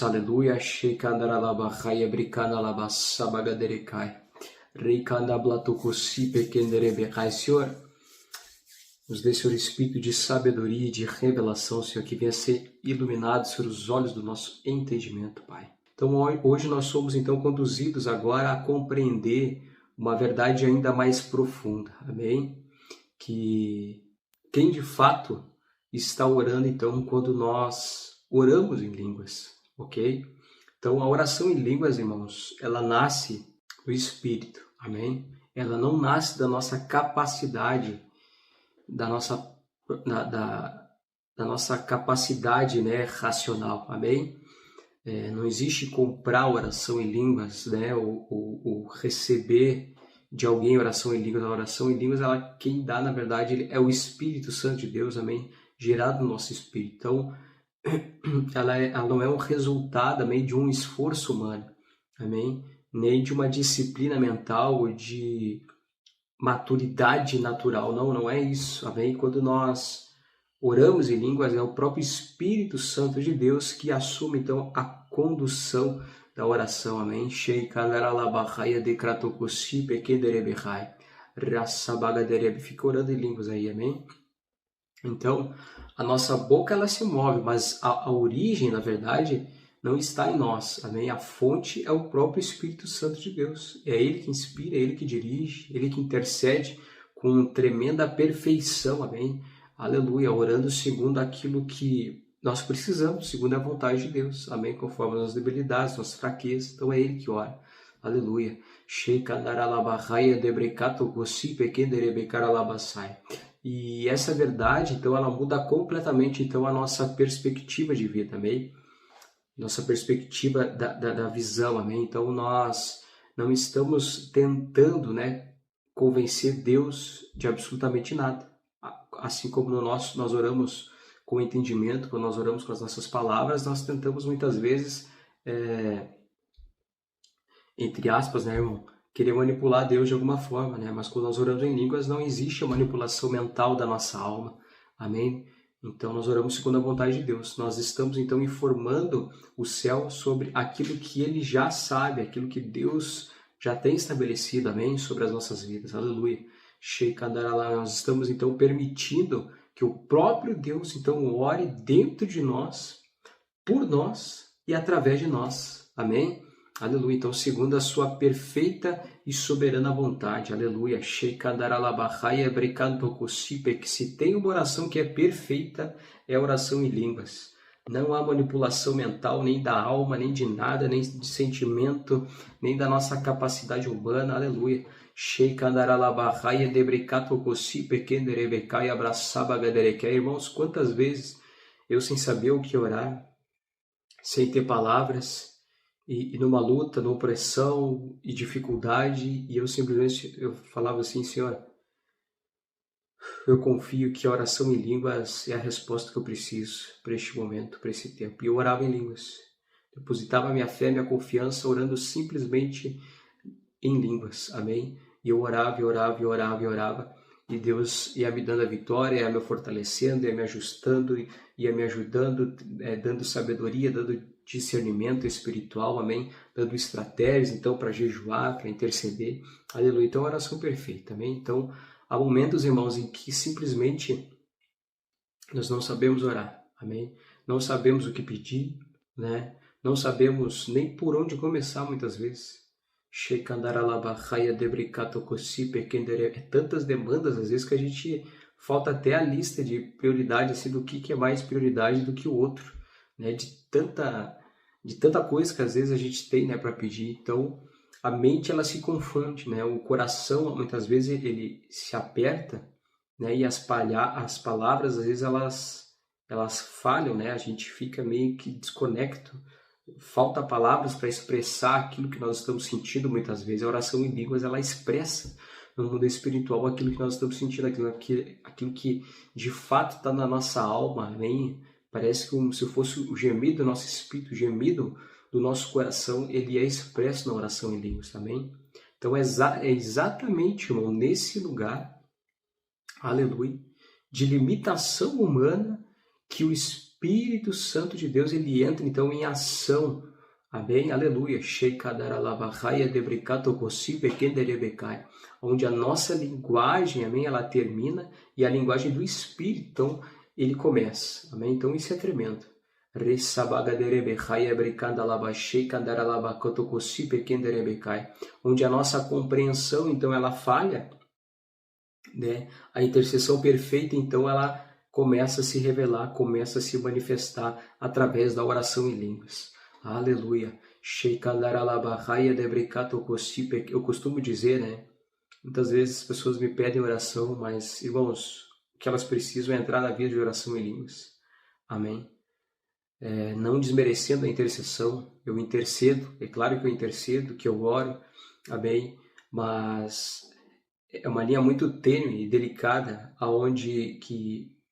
Aleluia, Sheikandaralabahaya Brikanalabasabagaderekai, Reikandablatokossi Pekenderebekai. Senhor, nos dê, Senhor, espírito de sabedoria e de revelação, Senhor, que venha ser iluminado, Senhor, os olhos do nosso entendimento, Pai. Então, hoje nós somos, então, conduzidos agora a compreender uma verdade ainda mais profunda, amém? Que quem de fato está orando, então, quando nós oramos em línguas, ok? Então, a oração em línguas, irmãos, ela nasce do Espírito, amém? Ela não nasce da nossa capacidade, da nossa capacidade, né, racional, amém? Não existe comprar oração em línguas, né, ou receber de alguém oração em línguas. A oração em línguas, quem dá, na verdade, é o Espírito Santo de Deus, amém? Gerado no nosso espírito. Então, ela não é um resultado, amém, de um esforço humano, amém? Nem de uma disciplina mental ou de maturidade natural. Não é isso, amém? Quando nós oramos em línguas, é o próprio Espírito Santo de Deus que assume, então, a condução da oração, amém? Fica orando em línguas aí, amém? Então, a nossa boca, ela se move, mas a origem, na verdade, não está em nós, amém? A fonte é o próprio Espírito Santo de Deus. É Ele que inspira, é Ele que dirige, Ele que intercede com tremenda perfeição, amém? Aleluia, orando segundo aquilo que nós precisamos, segundo a vontade de Deus, amém? Conforme as nossas debilidades, nossas fraquezas, então é Ele que ora, aleluia. E essa verdade, então, ela muda completamente, então, a nossa perspectiva de vida, amém? Nossa perspectiva da visão, amém? Então, nós não estamos tentando, né, convencer Deus de absolutamente nada. Assim como nós oramos com entendimento, quando nós oramos com as nossas palavras, nós tentamos muitas vezes, entre aspas, né, irmão, querer manipular Deus de alguma forma, né? Mas quando nós oramos em línguas, não existe a manipulação mental da nossa alma, amém? Então, nós oramos segundo a vontade de Deus. Nós estamos, então, informando o céu sobre aquilo que Ele já sabe, aquilo que Deus já tem estabelecido, amém? Sobre as nossas vidas, aleluia. Nós estamos, então, permitindo que o próprio Deus, então, ore dentro de nós, por nós e através de nós, amém? Aleluia. Então, segundo a sua perfeita e soberana vontade. Aleluia. Que se tem uma oração que é perfeita, é a oração em línguas. Não há manipulação mental, nem da alma, nem de nada, nem de sentimento, nem da nossa capacidade humana. Aleluia. Irmãos, quantas vezes eu, sem saber o que orar, sem ter palavras, e numa luta, numa opressão e dificuldade, e eu simplesmente falava assim: Senhor, eu confio que a oração em línguas é a resposta que eu preciso para este momento, para esse tempo. E eu orava em línguas, depositava minha fé, minha confiança, orando simplesmente em línguas, amém? E eu orava, e orava, e orava, e orava, e Deus ia me dando a vitória, ia me fortalecendo, ia me ajustando, ia me ajudando, dando sabedoria, dando discernimento espiritual, amém? Dando estratégias, então, para jejuar, para interceder, aleluia. Então, oração perfeita, amém? Então, há momentos, irmãos, em que simplesmente nós não sabemos orar, amém? Não sabemos o que pedir, né? Não sabemos nem por onde começar, muitas vezes. Tantas demandas, às vezes, que a gente falta até a lista de prioridade, assim, do que é mais prioridade do que o outro, né? De tanta coisa que às vezes a gente tem, né, para pedir. Então, a mente, ela se confunde, né? O coração, muitas vezes, ele se aperta, né? E as palavras, às vezes, elas falham, né? A gente fica meio que desconecto. Falta palavras para expressar aquilo que nós estamos sentindo muitas vezes. A oração em línguas, ela expressa no mundo espiritual aquilo que nós estamos sentindo, aquilo que de fato está na nossa alma, amém? Parece como se fosse o gemido do nosso espírito, o gemido do nosso coração, ele é expresso na oração em línguas, amém? Então é exatamente, irmão, nesse lugar, aleluia, de limitação humana, que Espírito Santo de Deus, ele entra então em ação. Amém? Aleluia. Onde a nossa linguagem, amém, ela termina e a linguagem do Espírito, então, ele começa. Amém? Então, isso é tremendo. Onde a nossa compreensão, então, ela falha, né? A intercessão perfeita, então, ela começa a se revelar, começa a se manifestar através da oração em línguas. Aleluia. Eu costumo dizer, né? Muitas vezes as pessoas me pedem oração, mas, irmãos, o que elas precisam é entrar na vida de oração em línguas. Amém? Não desmerecendo a intercessão, eu intercedo, é claro que eu intercedo, que eu oro, amém? Mas é uma linha muito tênue e delicada,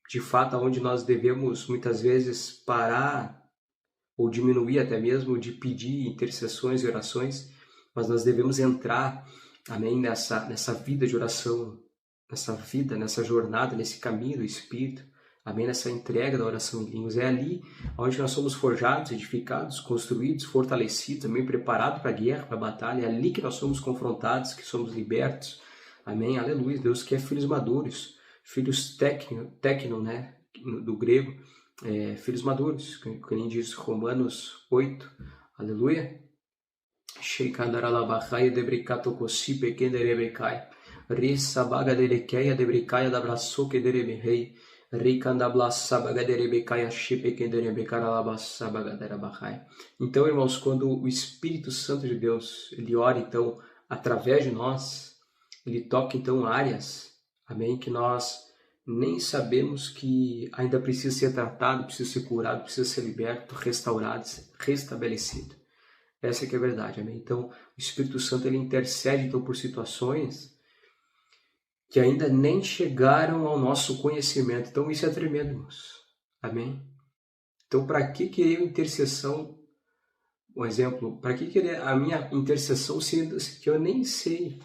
de fato, aonde nós devemos muitas vezes parar ou diminuir até mesmo de pedir intercessões e orações, mas nós devemos entrar, amém, nessa vida de oração, nessa jornada, nesse caminho do Espírito, amém, nessa entrega da oração em línguas. É ali onde nós somos forjados, edificados, construídos, fortalecidos, amém, preparados para a guerra, para a batalha. É ali que nós somos confrontados, que somos libertos, amém, aleluia. Deus quer filhos maduros, filhos técnico, né, do grego, filhos maduros, que nem diz Romanos 8, aleluia. Sheikandaralavachai debricato cosi pequeno derebecai, risabaga derequeia debricaia da braçoque derebehei, ricandablassabaga derebecaia shipequeno derebecaralabassabaga derabachai. Então, irmãos, quando o Espírito Santo de Deus, ele ora, então, através de nós, ele toca, então, áreas, amém, que nós nem sabemos que ainda precisa ser tratado, precisa ser curado, precisa ser liberto, restaurado, restabelecido. Essa que é a verdade, amém? Então, o Espírito Santo, ele intercede, então, por situações que ainda nem chegaram ao nosso conhecimento. Então, isso é tremendo, irmãos. Amém? Então, para que querer intercessão? Um exemplo, para que querer a minha intercessão sendo que eu nem sei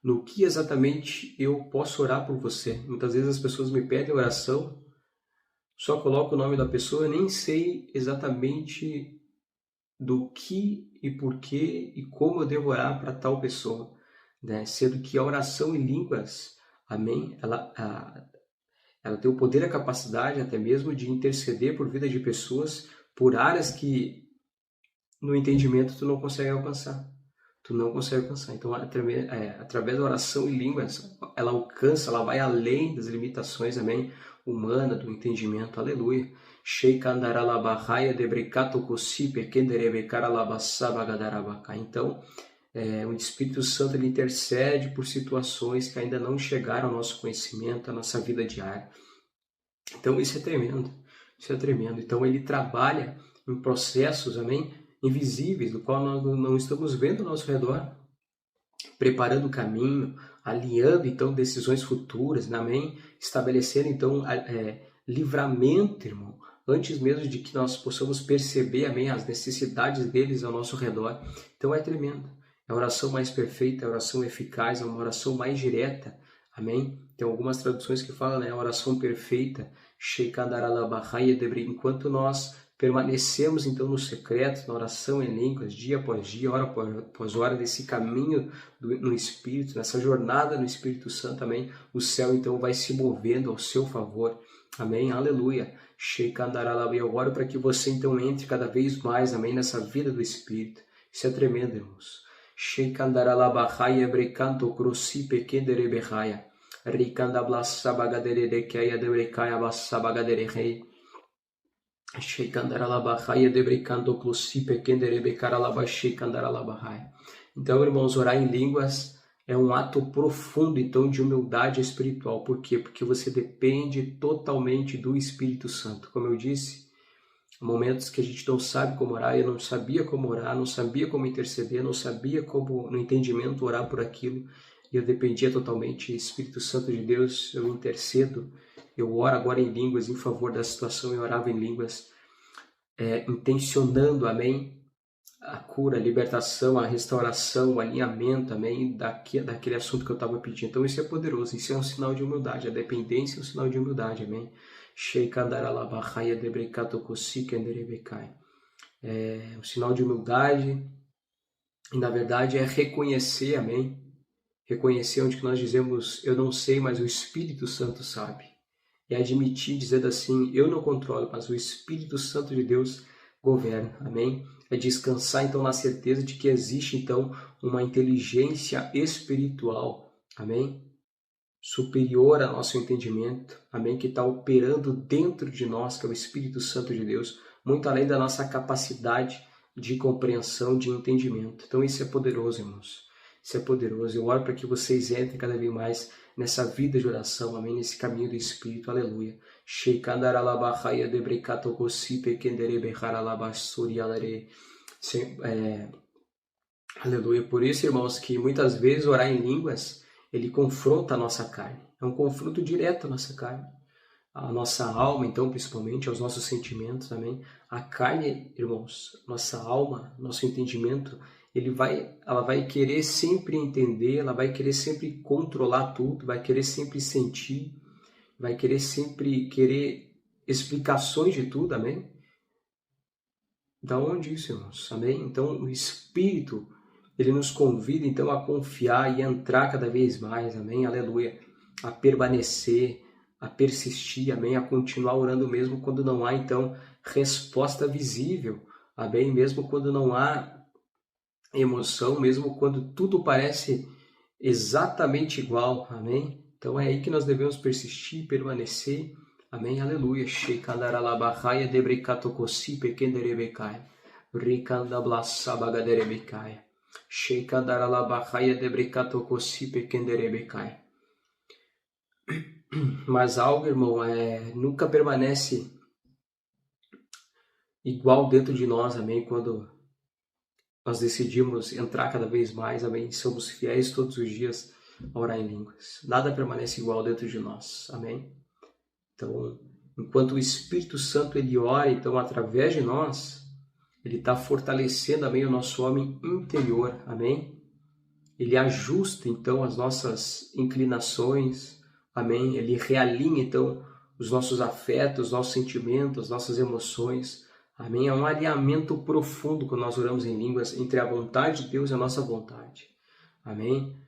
no que exatamente eu posso orar por você? Muitas vezes as pessoas me pedem oração, só coloco o nome da pessoa, eu nem sei exatamente do que e porquê e como eu devo orar para tal pessoa, né? Sendo que a oração em línguas, amém, ela tem o poder e a capacidade até mesmo de interceder por vida de pessoas, por áreas que no entendimento tu não consegue alcançar. Então, através da oração em línguas, ela alcança, ela vai além das limitações, amém, humana, do entendimento, aleluia. Então, o Espírito Santo, ele intercede por situações que ainda não chegaram ao nosso conhecimento, à nossa vida diária. Então, isso é tremendo. Então, ele trabalha em processos, amém, invisíveis, do qual nós não estamos vendo ao nosso redor, preparando o caminho, alinhando, então, decisões futuras, amém? Estabelecendo, então, livramento, irmão, antes mesmo de que nós possamos perceber, amém, as necessidades deles ao nosso redor. Então, é tremendo. É a oração mais perfeita, é a oração eficaz, é uma oração mais direta, amém? Tem algumas traduções que falam, né, a oração perfeita, enquanto nós permanecemos, então, no secreto, na oração em línguas, dia após dia, hora após hora, nesse caminho no Espírito, nessa jornada no Espírito Santo, amém? O céu, então, vai se movendo ao seu favor, amém? Aleluia. Eu oro para que você, então, entre cada vez mais, amém, nessa vida do Espírito. Isso é tremendo, irmãos. Então, irmãos, orar em línguas é um ato profundo, então, de humildade espiritual. Por quê? Porque você depende totalmente do Espírito Santo. Como eu disse, há momentos que a gente não sabe como orar, eu não sabia como orar, não sabia como interceder, não sabia como, no entendimento, orar por aquilo, e eu dependia totalmente do Espírito Santo de Deus. Eu intercedo, eu oro agora em línguas em favor da situação, eu orava em línguas, intencionando, amém, a cura, a libertação, a restauração, o alinhamento, amém, daquele assunto que eu estava pedindo. Então, isso é poderoso, isso é um sinal de humildade, a dependência é um sinal de humildade, amém. Sheikandaralabahaia debrekatokosikenderebekai. É um sinal de humildade, e na verdade é reconhecer, amém? Reconhecer onde que nós dizemos, eu não sei, mas o Espírito Santo sabe. É admitir, dizendo assim, eu não controlo, mas o Espírito Santo de Deus governa, amém? É descansar então na certeza de que existe então uma inteligência espiritual, amém? Superior ao nosso entendimento, amém? Que está operando dentro de nós, que é o Espírito Santo de Deus, muito além da nossa capacidade de compreensão, de entendimento. Então isso é poderoso, irmãos. Isso é poderoso. Eu oro para que vocês entrem cada vez mais nessa vida de oração, amém? Nesse caminho do Espírito, aleluia. Aleluia. Por isso, irmãos, que muitas vezes orar em línguas, ele confronta a nossa carne. É um confronto direto à nossa carne. A nossa alma, então, principalmente, aos nossos sentimentos também. A carne, irmãos, nossa alma, nosso entendimento, ela vai querer sempre entender, ela vai querer sempre controlar tudo, vai querer sempre sentir, vai querer sempre querer explicações de tudo, amém? Da onde isso, irmãos? Amém? Então, o Espírito, ele nos convida, então, a confiar e entrar cada vez mais, amém? Aleluia. A permanecer, a persistir, amém? A continuar orando mesmo quando não há, então, resposta visível, amém? Mesmo quando não há emoção, mesmo quando tudo parece exatamente igual, amém? Então é aí que nós devemos persistir, permanecer, amém? Aleluia. Sheikandaralabahaia debrekatokosi pekenderebekai, rikandablasabagaderebekai, Sheikandaralabahaia debrekatokosi pekenderebekai. Mas algo, irmão, nunca permanece igual dentro de nós, amém? Quando nós decidimos entrar cada vez mais, amém? Somos fiéis todos os dias a orar em línguas. Nada permanece igual dentro de nós, amém? Então, enquanto o Espírito Santo ele ora, então, através de nós, ele está fortalecendo, amém, o nosso homem interior, amém? Ele ajusta, então, as nossas inclinações, amém? Ele realinha, então, os nossos afetos, os nossos sentimentos, as nossas emoções, amém? É um alinhamento profundo quando nós oramos em línguas entre a vontade de Deus e a nossa vontade. Amém?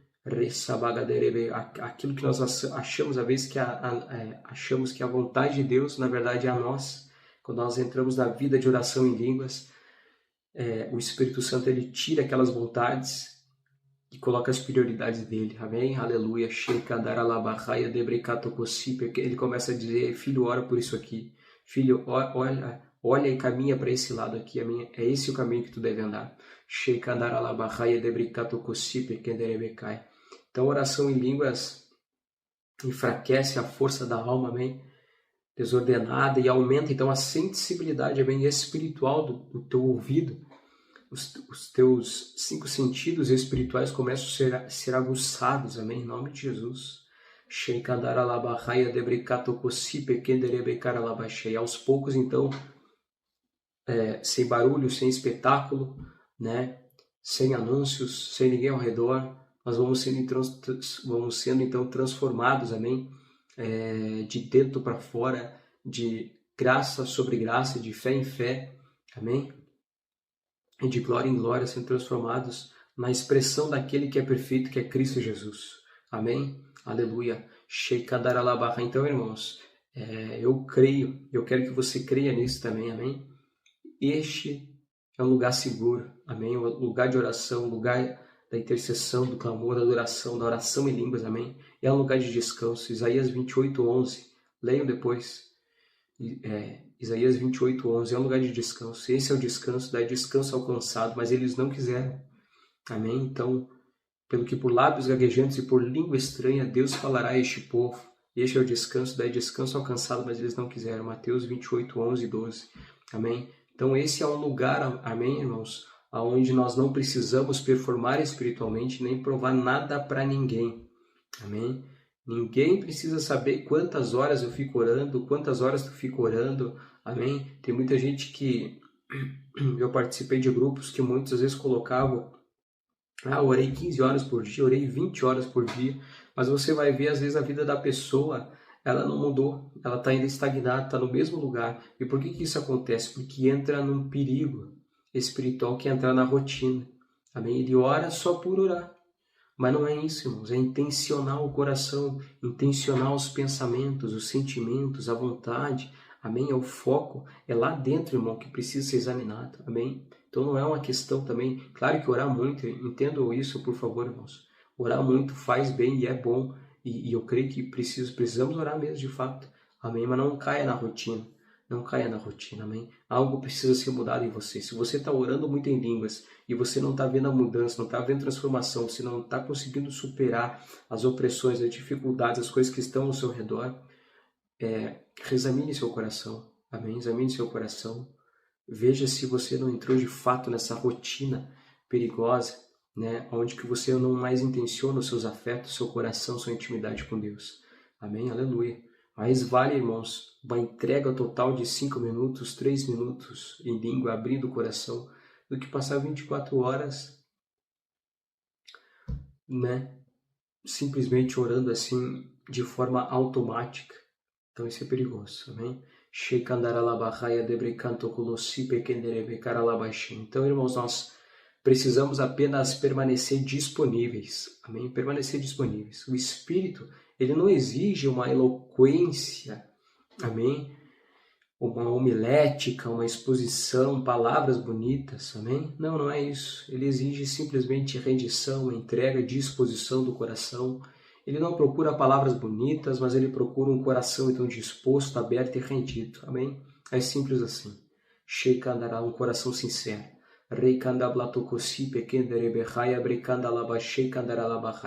Aquilo que nós achamos, às vezes, achamos que a vontade de Deus, na verdade, é a nossa. Quando nós entramos na vida de oração em línguas, o Espírito Santo ele tira aquelas vontades e coloca as prioridades dele. Amém? Aleluia. Ele começa a dizer, filho, ora por isso aqui. Filho, olha e caminha para esse lado aqui, é esse o caminho que tu deve andar. Então, oração em línguas enfraquece a força da alma, amém? Desordenada, e aumenta então a sensibilidade, amém? Espiritual do teu ouvido. Os teus 5 sentidos espirituais começam a ser aguçados, amém? Em nome de Jesus. Aos poucos, então, sem barulho, sem espetáculo, né? Sem anúncios, sem ninguém ao redor, nós vamos sendo então transformados, amém? De dentro para fora, de graça sobre graça, de fé em fé, amém? E de glória em glória, sendo transformados na expressão daquele que é perfeito, que é Cristo Jesus, amém? Aleluia. Então, irmãos, eu creio, eu quero que você creia nisso também, amém? Este é um lugar seguro, amém? Um lugar de oração, um lugar da intercessão, do clamor, da adoração, da oração em línguas, amém? É um lugar de descanso. Isaías 28:11, leiam depois. Isaías 28:11 é um lugar de descanso. Esse é o descanso, daí descanso alcançado, mas eles não quiseram, amém? Então, pelo que por lábios gaguejantes e por língua estranha, Deus falará a este povo. Este é o descanso, daí descanso alcançado, mas eles não quiseram. Mateus 28:11 e 12, amém? Então esse é um lugar, amém, irmãos, onde nós não precisamos performar espiritualmente, nem provar nada para ninguém, amém? Ninguém precisa saber quantas horas eu fico orando, quantas horas tu fica orando, amém? Tem muita gente que, eu participei de grupos que muitas vezes colocavam, orei 15 horas por dia, orei 20 horas por dia, mas você vai ver às vezes a vida da pessoa ela não mudou, ela está ainda estagnada, está no mesmo lugar. E por que isso acontece? Porque entra num perigo espiritual que é entrar na rotina. Amém? Ele ora só por orar. Mas não é isso, irmãos. É intencionar o coração, intencionar os pensamentos, os sentimentos, a vontade. Amém? É o foco. É lá dentro, irmão, que precisa ser examinado. Amém? Então não é uma questão também... Claro que orar muito, entendam isso, por favor, irmãos. Orar muito faz bem e é bom. E eu creio que precisamos orar mesmo, de fato. Amém? Mas não caia na rotina. Não caia na rotina, amém? Algo precisa ser mudado em você. Se você está orando muito em línguas e você não está vendo a mudança, não está vendo transformação, você não está conseguindo superar as opressões, as dificuldades, as coisas que estão ao seu redor, reexamine seu coração, amém? Examine seu coração. Veja se você não entrou de fato nessa rotina perigosa, né? Onde que você não mais intenciona os seus afetos, seu coração, sua intimidade com Deus. Amém? Aleluia. Mas vale, irmãos, uma entrega total de 5 minutos, 3 minutos em língua, abrindo o coração, do que passar 24 horas, né, simplesmente orando assim, de forma automática. Então isso é perigoso, amém? Então, irmãos, nós precisamos apenas permanecer disponíveis, amém? Permanecer disponíveis. O Espírito, ele não exige uma eloquência, amém? Uma homilética, uma exposição, palavras bonitas, amém? Não, não é isso. Ele exige simplesmente rendição, entrega, disposição do coração. Ele não procura palavras bonitas, mas ele procura um coração então disposto, aberto e rendido, amém? É simples assim. Sheikandará, um coração sincero.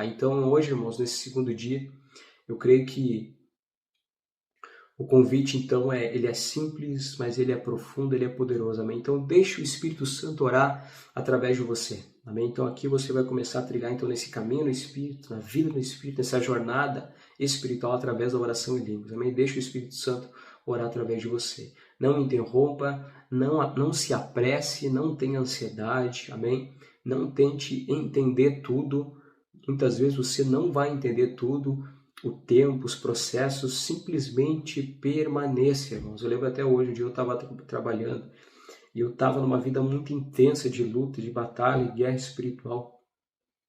Então hoje, irmãos, nesse segundo dia, eu creio que o convite, então, ele é simples, mas ele é profundo, ele é poderoso, amém? Então, deixe o Espírito Santo orar através de você, amém? Então, aqui você vai começar a trilhar, então, nesse caminho no Espírito, na vida no Espírito, nessa jornada espiritual através da oração em línguas, amém? Deixe o Espírito Santo orar através de você. Não interrompa, não se apresse, não tenha ansiedade, amém? Não tente entender tudo. Muitas vezes você não vai entender tudo, o tempo, os processos, simplesmente permaneça, irmãos. Eu lembro até hoje, um dia eu estava trabalhando e eu estava numa vida muito intensa de luta, de batalha, de guerra espiritual.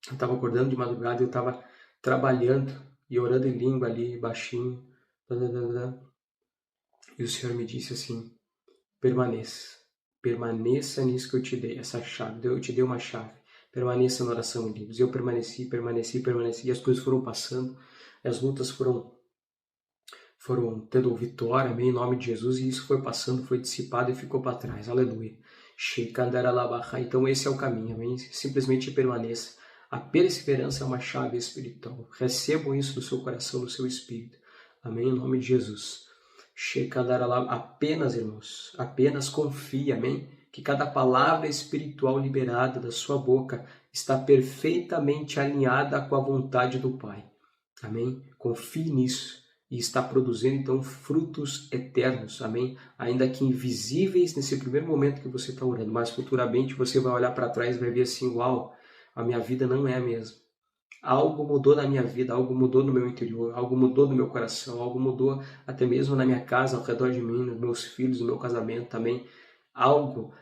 Eu estava acordando de madrugada e eu estava trabalhando e orando em língua ali, baixinho. E o Senhor me disse assim, permaneça nisso que eu te dei, essa chave, eu te dei uma chave. Permaneça na oração em línguas. Eu permaneci, e as coisas foram passando, as lutas foram tendo vitória, amém, em nome de Jesus, e isso foi passando, foi dissipado e ficou para trás, aleluia. Então esse é o caminho, amém, simplesmente permaneça. A perseverança é uma chave espiritual, recebam isso no seu coração, no seu espírito, amém, em nome de Jesus. Apenas, irmãos, apenas confie, amém, que cada palavra espiritual liberada da sua boca está perfeitamente alinhada com a vontade do Pai. Amém? Confie nisso e está produzindo então frutos eternos. Amém? Ainda que invisíveis nesse primeiro momento que você está orando, mas futuramente você vai olhar para trás e vai ver assim, uau, a minha vida não é a mesma. Algo mudou na minha vida, algo mudou no meu interior, algo mudou no meu coração, algo mudou até mesmo na minha casa, ao redor de mim, nos meus filhos, no meu casamento também. Algo,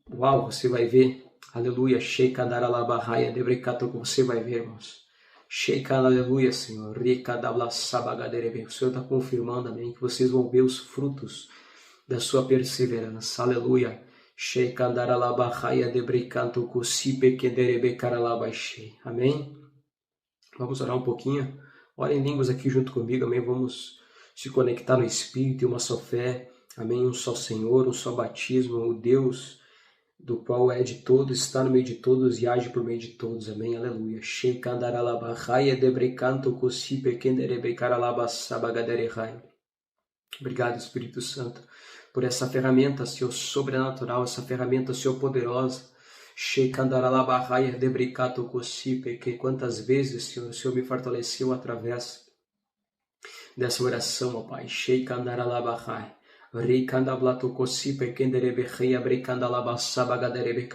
uau, você vai ver, aleluia, você vai ver, irmãos. Aleluia, Senhor. O Senhor está confirmando, amém, que vocês vão ver os frutos da sua perseverança. Aleluia. Amém. Vamos orar um pouquinho. Ora em línguas aqui junto comigo, amém. Vamos se conectar no Espírito e uma só fé, amém. Um só Senhor, um só batismo, o Deus do qual é de todos, está no meio de todos e age por meio de todos. Amém, aleluia. Obrigado, Espírito Santo, por essa ferramenta, Senhor, sobrenatural, essa ferramenta, Senhor, poderosa. Que quantas vezes, Senhor, o Senhor me fortaleceu através dessa oração, ó Pai.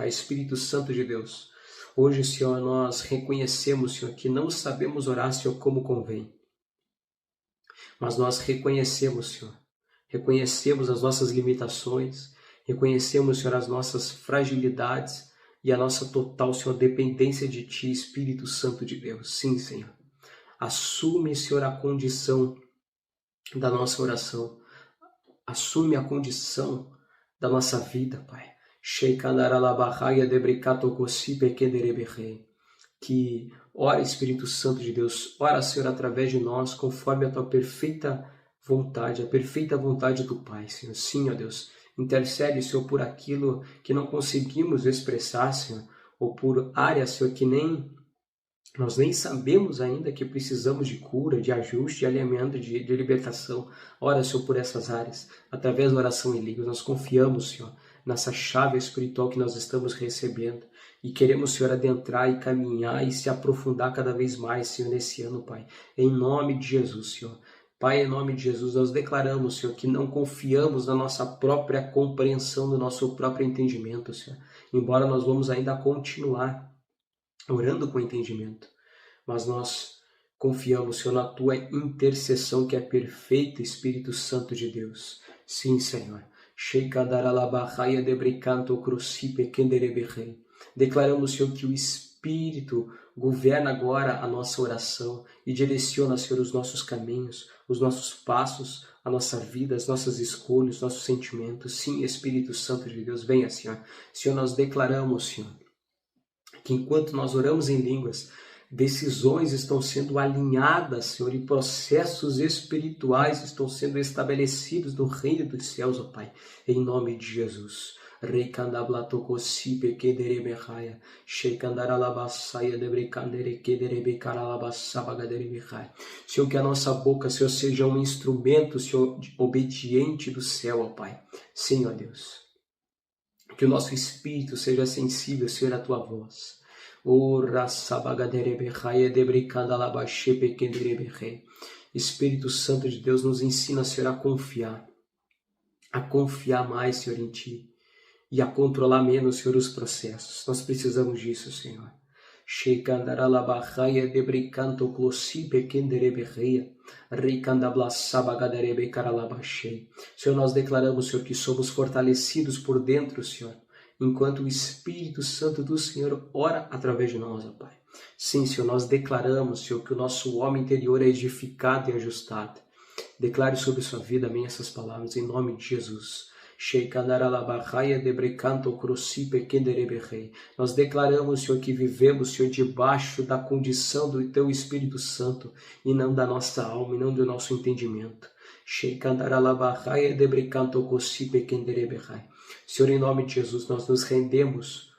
Espírito Santo de Deus, hoje, Senhor, nós reconhecemos, Senhor, que não sabemos orar, Senhor, como convém. mas nós reconhecemos, Senhor, reconhecemos as nossas limitações, reconhecemos, Senhor, as nossas fragilidades e a nossa total, Senhor, dependência de Ti, Espírito Santo de Deus. Sim, Senhor. Assume, Senhor, a condição da nossa oração. Assume a condição da nossa vida, Pai. Que ora, Espírito Santo de Deus, ora, Senhor, através de nós, conforme a Tua perfeita vontade, a perfeita vontade do Pai, Senhor. Sim, ó Deus, intercede, Senhor, por aquilo que não conseguimos expressar, Senhor, ou por áreas, Senhor, que nós nem sabemos ainda que precisamos de cura, de ajuste, de alinhamento, de libertação. Ora, Senhor, por essas áreas, através da oração em línguas, nós confiamos, Senhor, nessa chave espiritual que nós estamos recebendo e queremos, Senhor, adentrar e caminhar e se aprofundar cada vez mais, Senhor, nesse ano, Pai. Em nome de Jesus, Senhor. Pai, em nome de Jesus, nós declaramos, Senhor, que não confiamos na nossa própria compreensão, no nosso próprio entendimento, Senhor. Embora nós vamos ainda continuar orando com entendimento, mas nós confiamos, Senhor, na Tua intercessão que é perfeita, Espírito Santo de Deus. Sim, Senhor. Declaramos, Senhor, que o Espírito governa agora a nossa oração e direciona, Senhor, os nossos caminhos, os nossos passos, a nossa vida, as nossas escolhas, os nossos sentimentos. Sim, Espírito Santo de Deus, venha, Senhor. Senhor, nós declaramos, Senhor, que enquanto nós oramos em línguas, decisões estão sendo alinhadas, Senhor, e processos espirituais estão sendo estabelecidos no reino dos céus, ó Pai, em nome de Jesus. Senhor, que a nossa boca, Senhor, seja um instrumento, Senhor, obediente do céu, ó Pai. Sim, ó Deus. Que o nosso espírito seja sensível, Senhor, à Tua voz. Espírito Santo de Deus, nos ensina, Senhor, a confiar mais, Senhor, em Ti e a controlar menos, Senhor, os processos. Nós precisamos disso, Senhor. Senhor, nós declaramos, Senhor, que somos fortalecidos por dentro, Senhor, enquanto o Espírito Santo do Senhor ora através de nós, ó Pai. Sim, Senhor, nós declaramos, Senhor, que o nosso homem interior é edificado e ajustado. Declare sobre sua vida, amém, essas palavras, em nome de Jesus. Nós declaramos, Senhor, que vivemos, Senhor, debaixo da condição do Teu Espírito Santo e não da nossa alma e não do nosso entendimento. Senhor, em nome de Jesus, nós nos rendemos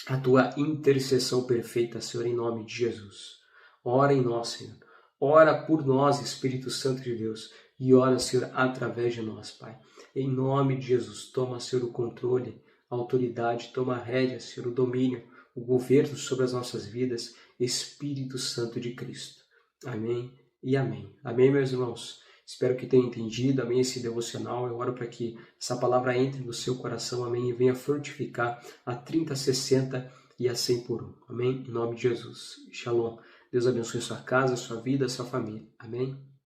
à Tua intercessão perfeita, Senhor, em nome de Jesus. Ora em nós, Senhor. Ora por nós, Espírito Santo de Deus, e ora, Senhor, através de nós, Pai. Em nome de Jesus, toma, Senhor, o controle, a autoridade, toma a rédea, Senhor, o domínio, o governo sobre as nossas vidas, Espírito Santo de Cristo. Amém e amém. Amém, meus irmãos? Espero que tenham entendido, amém, esse devocional. Eu oro para que essa palavra entre no seu coração, amém, e venha frutificar a 30, 60 e a 100 por um. Amém? Em nome de Jesus. Shalom. Deus abençoe sua casa, sua vida, sua família. Amém?